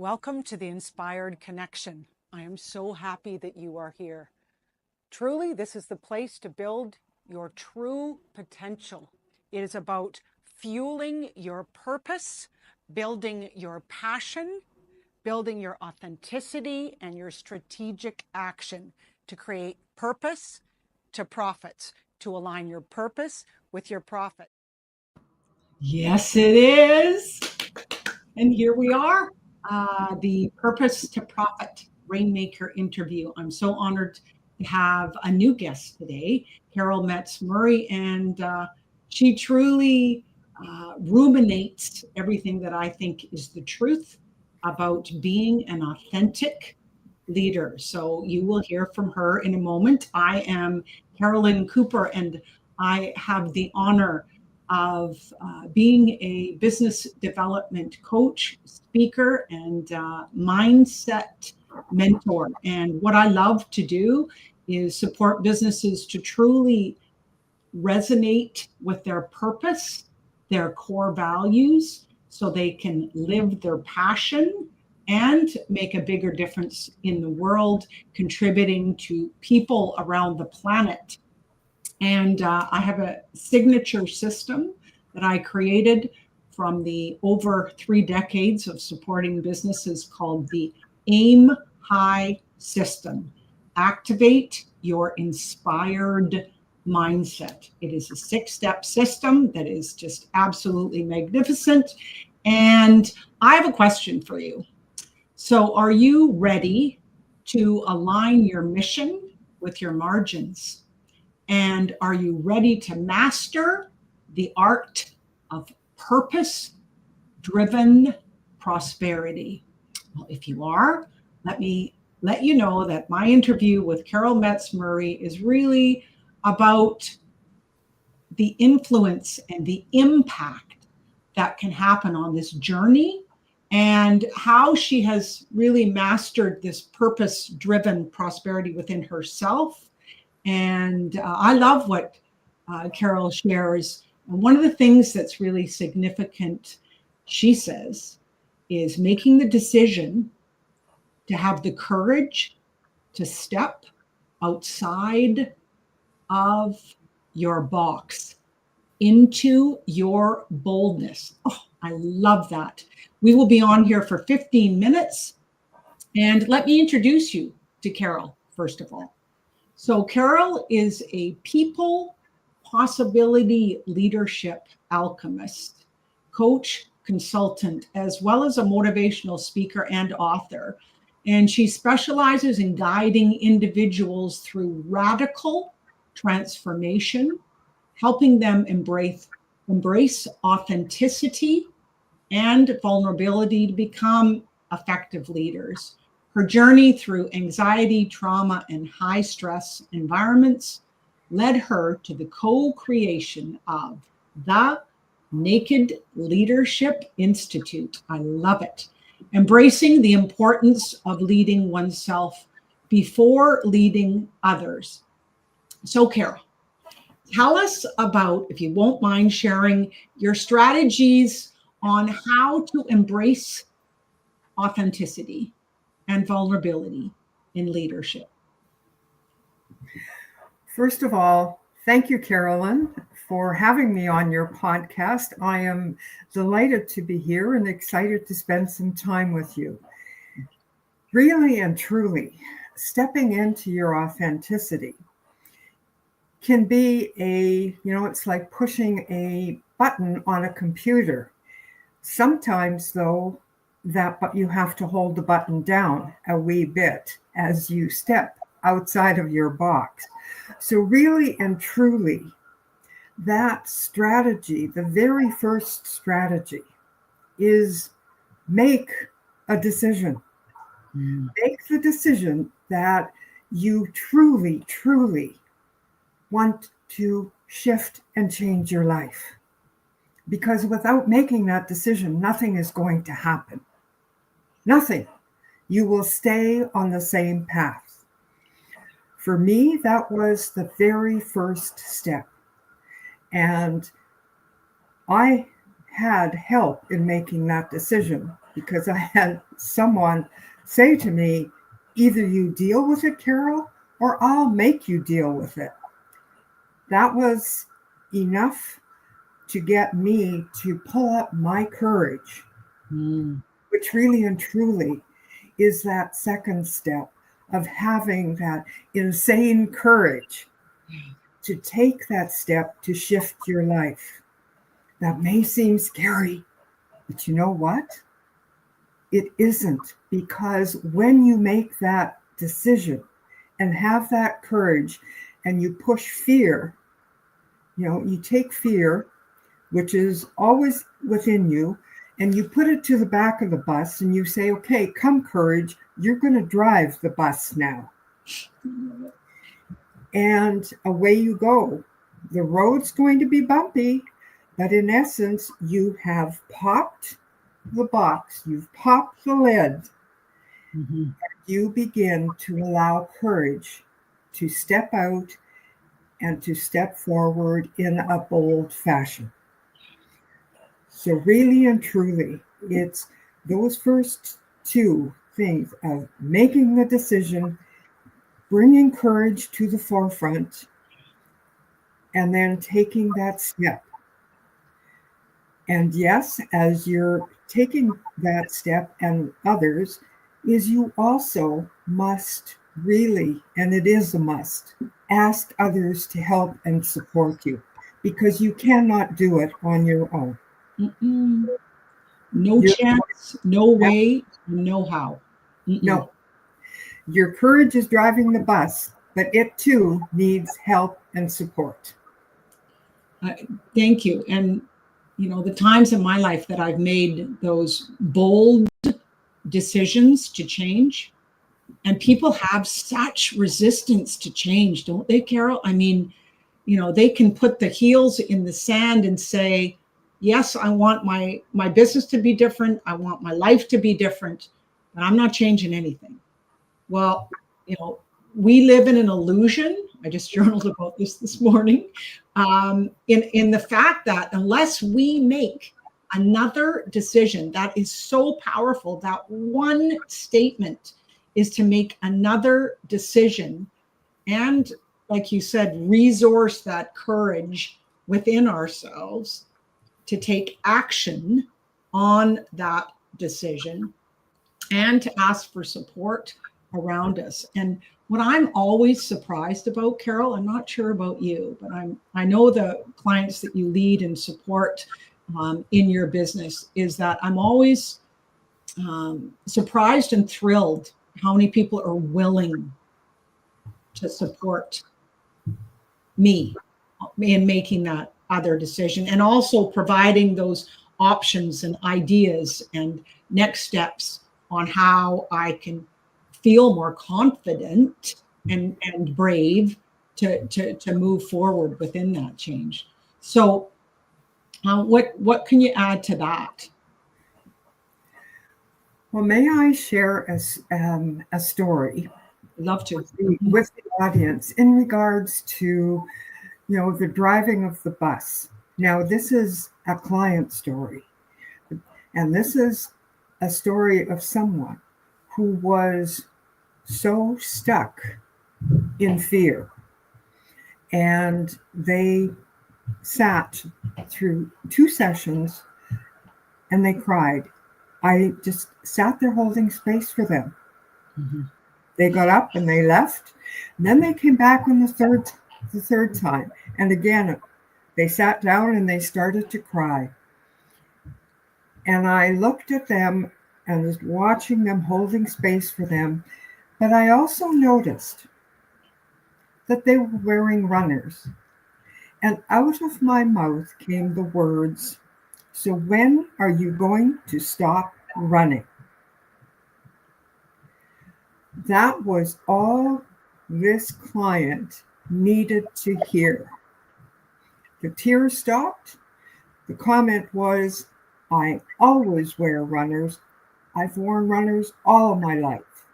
Welcome to the Inspired Connection. I am so happy that you are here. Truly, this is the place to build your true potential. It is about fueling your purpose, building your passion, building your authenticity and your strategic action to create purpose to profits, to align your purpose with your profit. Yes, it is. And here we are, the Purpose to Profit Rainmaker interview. I'm so honored to have a new guest today, Carol Metz Murray, and she truly ruminates everything that I think is the truth about being an authentic leader. So you will hear from her in a moment. I am Carolyn Cooper, and I have the honor of being a business development coach, speaker, and mindset mentor. And what I love to do is support businesses to truly resonate with their purpose, their core values, so they can live their passion and make a bigger difference in the world, contributing to people around the planet. And I have a signature system that I created from the over 3 decades of supporting businesses called the Aim High System. Activate your inspired mindset. It is a 6-step system that is just absolutely magnificent. And I have a question for you. So are you ready to align your mission with your margins? And are you ready to master the art of purpose-driven prosperity? Well, if you are, let me let you know that my interview with Carol Metz Murray is really about the influence and the impact that can happen on this journey and how she has really mastered this purpose-driven prosperity within herself. And I love what Carol shares. And one of the things that's really significant, she says, is making the decision to have the courage to step outside of your box into your boldness. Oh, I love that. We will be on here for 15 minutes. And let me introduce you to Carol, first of all. So Carol is a People Possibility Leadership Alchemist, coach, consultant, as well as a motivational speaker and author. And she specializes in guiding individuals through radical transformation, helping them embrace authenticity and vulnerability to become effective leaders. Her journey through anxiety, trauma, and high stress environments led her to the co-creation of the Naked Leadership Institute. I love it. Embracing the importance of leading oneself before leading others. So, Carol, tell us about, if you won't mind sharing, your strategies on how to embrace authenticity and vulnerability in leadership. First of all, thank you, Carolyn, for having me on your podcast. I am delighted to be here and excited to spend some time with you. Really and truly, stepping into your authenticity can be it's like pushing a button on a computer. Sometimes, though, but you have to hold the button down a wee bit as you step outside of your box. So really and truly, that strategy, the very first strategy, is make a decision. Make the decision that you truly, truly want to shift and change your life. Because without making that decision, nothing is going to happen. Nothing. You will stay on the same path. For me, that was the very first step. And I had help in making that decision because I had someone say to me, either you deal with it, Carol, or I'll make you deal with it. That was enough to get me to pull up my courage, which really and truly is that second step of having that insane courage to take that step to shift your life. That may seem scary, but you know what? It isn't, because when you make that decision and have that courage and you push fear, you take fear, which is always within you, and you put it to the back of the bus and you say, okay, come courage, you're going to drive the bus now. And away you go. The road's going to be bumpy, but in essence, you have popped the box, you've popped the lid. Mm-hmm. You begin to allow courage to step out and to step forward in a bold fashion. So really and truly, it's those first two things of making the decision, bringing courage to the forefront, and then taking that step. And yes, as you're taking that step and others, is you also must really, and it is a must, ask others to help and support you, because you cannot do it on your own. Mm-mm. No chance, no way, no how. Mm-mm. No. Your courage is driving the bus, but it too needs help and support. Thank you. And, the times in my life that I've made those bold decisions to change, and people have such resistance to change, don't they, Carol? I mean, they can put the heels in the sand and say, yes, I want my business to be different. I want my life to be different, but I'm not changing anything. Well, we live in an illusion. I just journaled about this morning, in the fact that unless we make another decision that is so powerful, that one statement is to make another decision and, like you said, resource that courage within ourselves to take action on that decision and to ask for support around us. And what I'm always surprised about, Carol, I'm not sure about you, but I know the clients that you lead and support in your business, is that I'm always surprised and thrilled how many people are willing to support me in making that other decision, and also providing those options and ideas and next steps on how I can feel more confident and brave to move forward within that change. So what can you add to that? Well, may I share a story? Love to. With the audience in regards to, the driving of the bus. Now, this is a client story, and this is a story of someone who was so stuck in fear, and they sat through 2 sessions and they cried. I just sat there holding space for them. Mm-hmm. They got up and they left. And then they came back on the third time. And again, they sat down and they started to cry. And I looked at them and was watching them, holding space for them. But I also noticed that they were wearing runners. And out of my mouth came the words, "So when are you going to stop running?" That was all this client needed to hear. The tears stopped. The comment was, "I always wear runners. I've worn runners all of my life."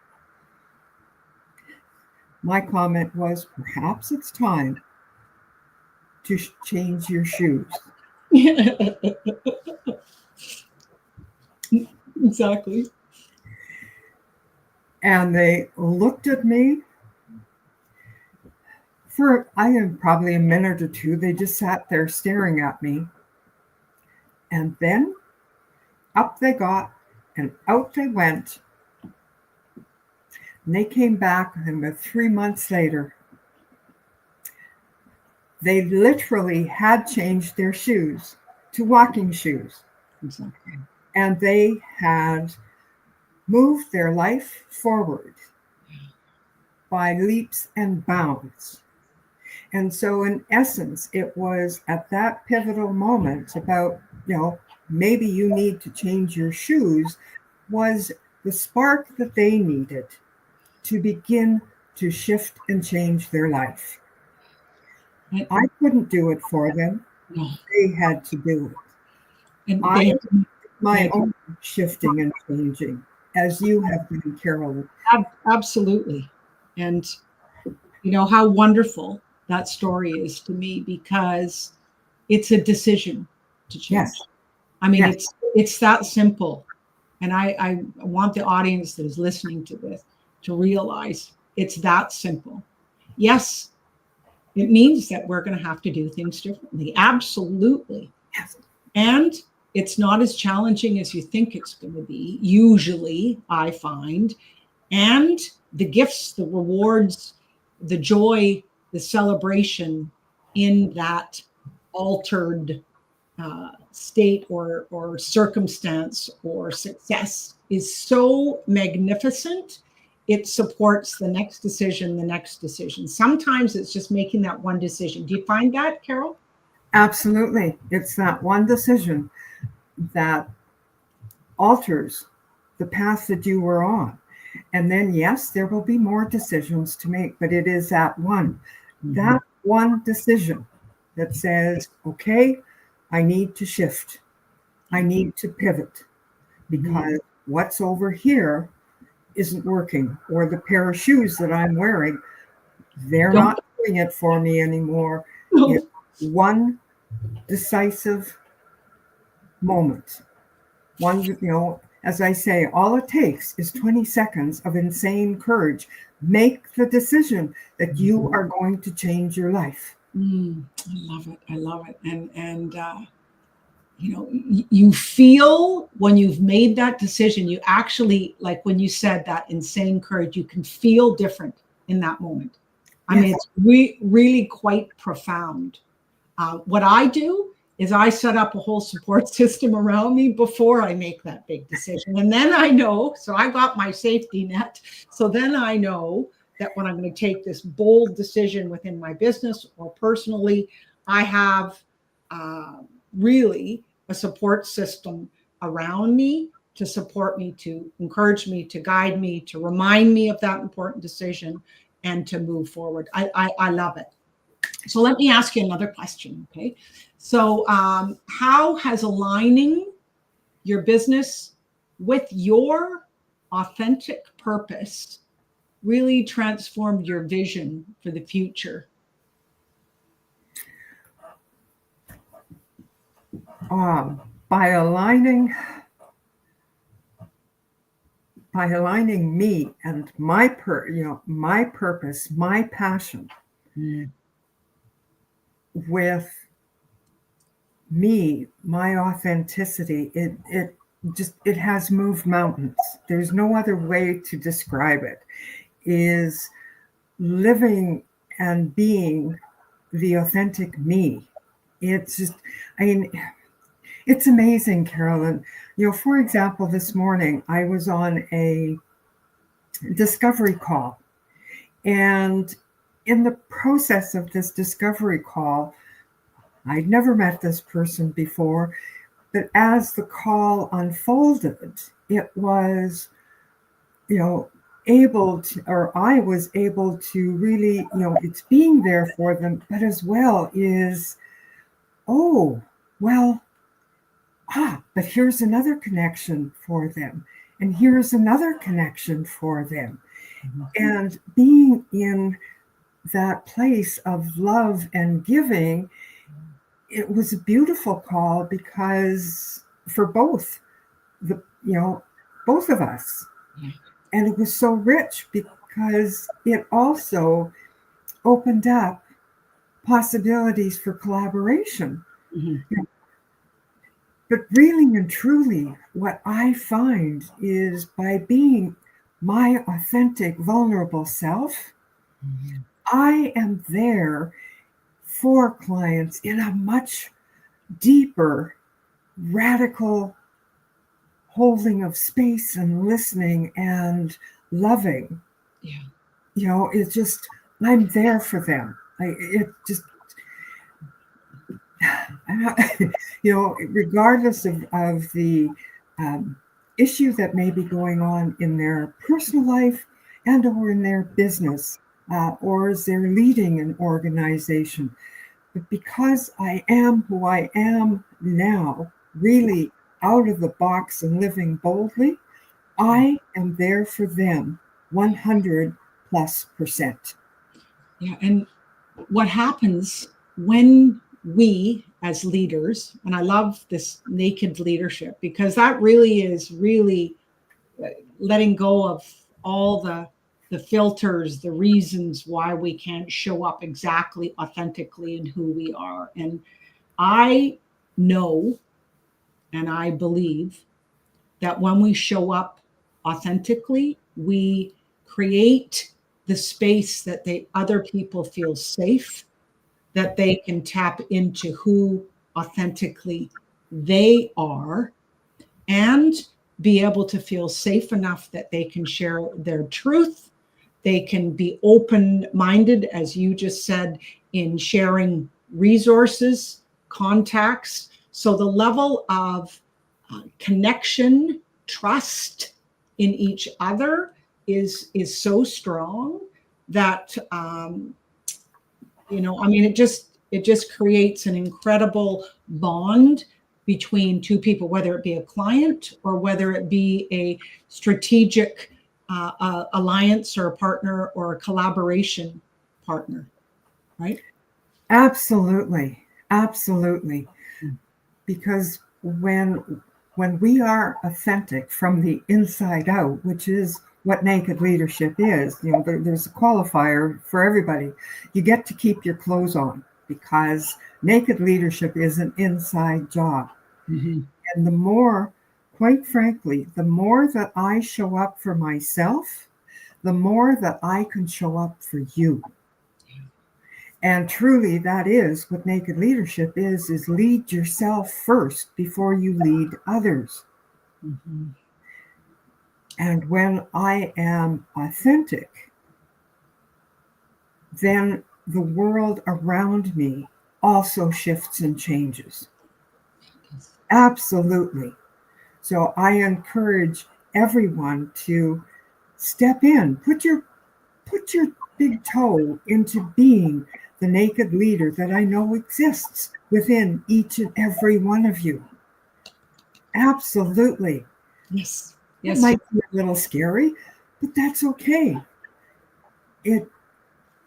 My comment was, perhaps it's time to change your shoes. Exactly. And they looked at me for, probably a minute or two. They just sat there staring at me. And then up they got and out they went. And they came back, and about 3 months later, they literally had changed their shoes to walking shoes. Exactly. And they had moved their life forward by leaps and bounds. And so in essence, it was at that pivotal moment about, maybe you need to change your shoes, was the spark that they needed to begin to shift and change their life. I couldn't do it for them. No. They had to do it. And I did my own shifting and changing, as you have done, Carolyn. Absolutely. And how wonderful that story is to me, because it's a decision to change. Yes. I mean, Yes. it's that simple. And I want the audience that is listening to this to realize it's that simple. Yes, it means that we're going to have to do things differently. Absolutely. Yes. And it's not as challenging as you think it's going to be, usually, I find. And the gifts, the rewards, the joy, the celebration in that altered state or circumstance or success is so magnificent. It supports the next decision. Sometimes it's just making that one decision. Do you find that, Carol? Absolutely. It's that one decision that alters the path that you were on. And then, yes, there will be more decisions to make, but it is that one decision that says, okay, I need to shift. I need to pivot because what's over here isn't working, or the pair of shoes that I'm wearing, they're not doing it for me anymore. It's one decisive moment. As I say, all it takes is 20 seconds of insane courage. Make the decision that you are going to change your life. I love it. And you feel when you've made that decision, you actually, like when you said that insane courage, you can feel different in that moment. I mean, it's really quite profound. What I do is I set up a whole support system around me before I make that big decision. And then I know, so I got my safety net. So then I know that when I'm going to take this bold decision within my business or personally, I have really a support system around me to support me, to encourage me, to guide me, to remind me of that important decision and to move forward. I love it. So let me ask you another question, okay? So how has aligning your business with your authentic purpose really transformed your vision for the future? By aligning me and my purpose, my passion with me, my authenticity, it has moved mountains. There's no other way to describe it. Is living and being the authentic me. It's just, it's amazing, Carolyn. For example, this morning I was on a discovery call, and in the process of this discovery call, I'd never met this person before, but as the call unfolded, it was, I was able to really, it's being there for them, but as well is, but here's another connection for them. And here's another connection for them. Mm-hmm. And being in that place of love and giving, it was a beautiful call because for both, both of us. Yeah. And it was so rich because it also opened up possibilities for collaboration. Mm-hmm. But really and truly, what I find is by being my authentic, vulnerable self, Mm-hmm. I am there for clients in a much deeper, radical holding of space and listening and loving. Yeah. It's just, I'm there for them. Regardless of the issue that may be going on in their personal life and or in their business, or as they're leading an organization. But because I am who I am now, really out of the box and living boldly, I am there for them 100+%. Yeah. And what happens when we as leaders, and I love this naked leadership, because that really is letting go of all the filters, the reasons why we can't show up exactly authentically in who we are. And I know and I believe that when we show up authentically, we create the space that other people feel safe, that they can tap into who authentically they are, and be able to feel safe enough that they can share their truth. They can be open-minded, as you just said, in sharing resources, contacts. So the level of connection, trust in each other is so strong that it just creates an incredible bond between two people, whether it be a client or whether it be a strategic alliance or a partner or a collaboration partner, right? Absolutely. Because when we are authentic from the inside out, which is what naked leadership is, there's a qualifier for everybody. You get to keep your clothes on because naked leadership is an inside job. Mm-hmm. And the more, quite frankly, the more that I show up for myself, the more that I can show up for you. And truly, that is what naked leadership is lead yourself first before you lead others. Mm-hmm. And when I am authentic, then the world around me also shifts and changes. Absolutely. So I encourage everyone to step in, put your big toe into being the naked leader that I know exists within each and every one of you. Absolutely. Yes. It might be a little scary, but that's okay. It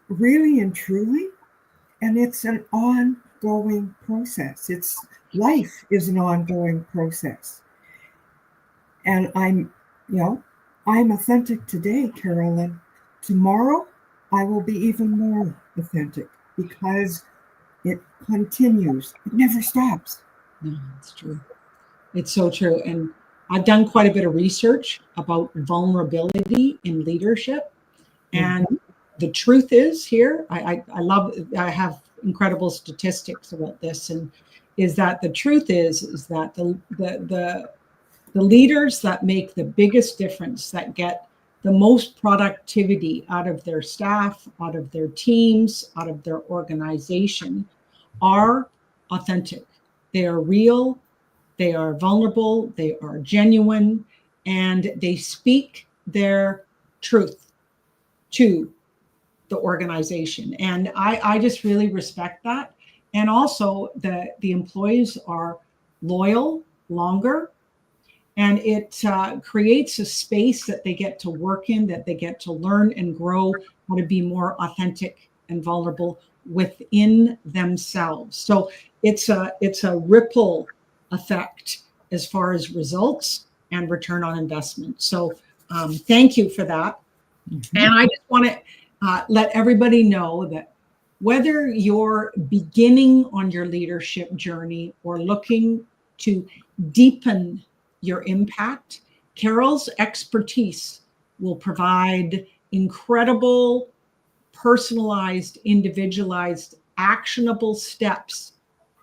really and truly, and it's an ongoing process. Life is an ongoing process. And I'm authentic today, Carolyn. Tomorrow, I will be even more authentic because it continues. It never stops. No, it's true. It's so true. And I've done quite a bit of research about vulnerability in leadership. And the truth is here, I have incredible statistics about this, and is that the truth is that the leaders that make the biggest difference, that get the most productivity out of their staff, out of their teams, out of their organization, are authentic. They are real, they are vulnerable, they are genuine, and they speak their truth to the organization. And I just really respect that. And also the employees are loyal longer, and it creates a space that they get to work in, that they get to learn and grow how to be more authentic and vulnerable within themselves. So it's a ripple effect as far as results and return on investment. So thank you for that. Mm-hmm. And I just want to let everybody know that whether you're beginning on your leadership journey or looking to deepen your impact, Carol's expertise will provide incredible, personalized, individualized, actionable steps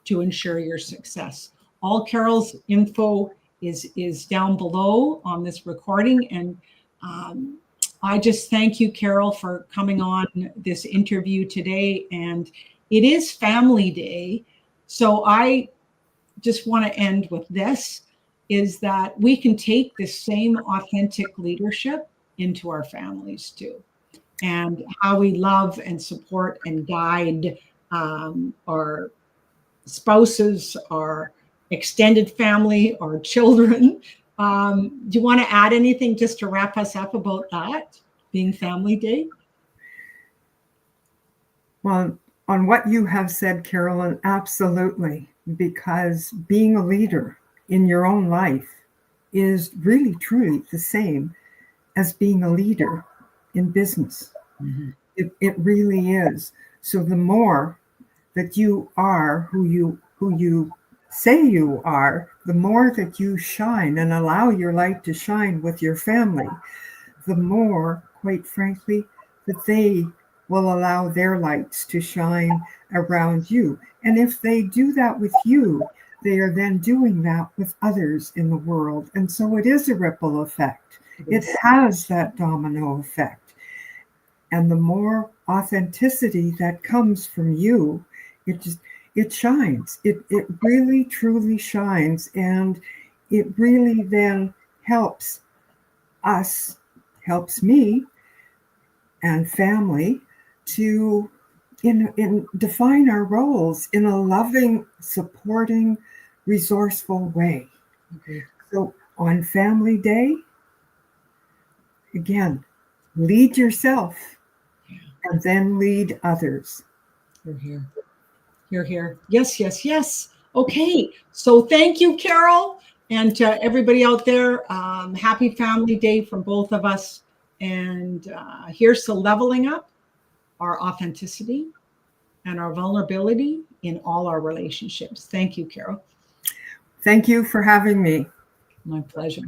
to ensure your success. All Carol's info is down below on this recording. And I just thank you, Carol, for coming on this interview today. And it is Family Day. So I just want to end with this, is that we can take this same authentic leadership into our families too. And how we love and support and guide our spouses, our extended family, our children. Do you want to add anything just to wrap us up about that, being Family Day? Well, on what you have said, Carolyn, absolutely, because being a leader in your own life is really, truly the same as being a leader in business. Mm-hmm. It really is. So the more that you are who you say you are, the more that you shine and allow your light to shine with your family, the more, quite frankly, that they will allow their lights to shine around you. And if they do that with you, they are then doing that with others in the world. And so it is a ripple effect. It has that domino effect. And the more authenticity that comes from you, it shines. It really, truly shines. And it really then helps us, helps me and family to in define our roles in a loving, supporting, resourceful way. Okay. So on Family Day, again, lead yourself and then lead others. You're here. You're here. Yes, yes, yes. Okay. So thank you, Carol. And to everybody out there, happy Family Day from both of us. And here's to leveling up our authenticity and our vulnerability in all our relationships. Thank you, Carol. Thank you for having me. My pleasure.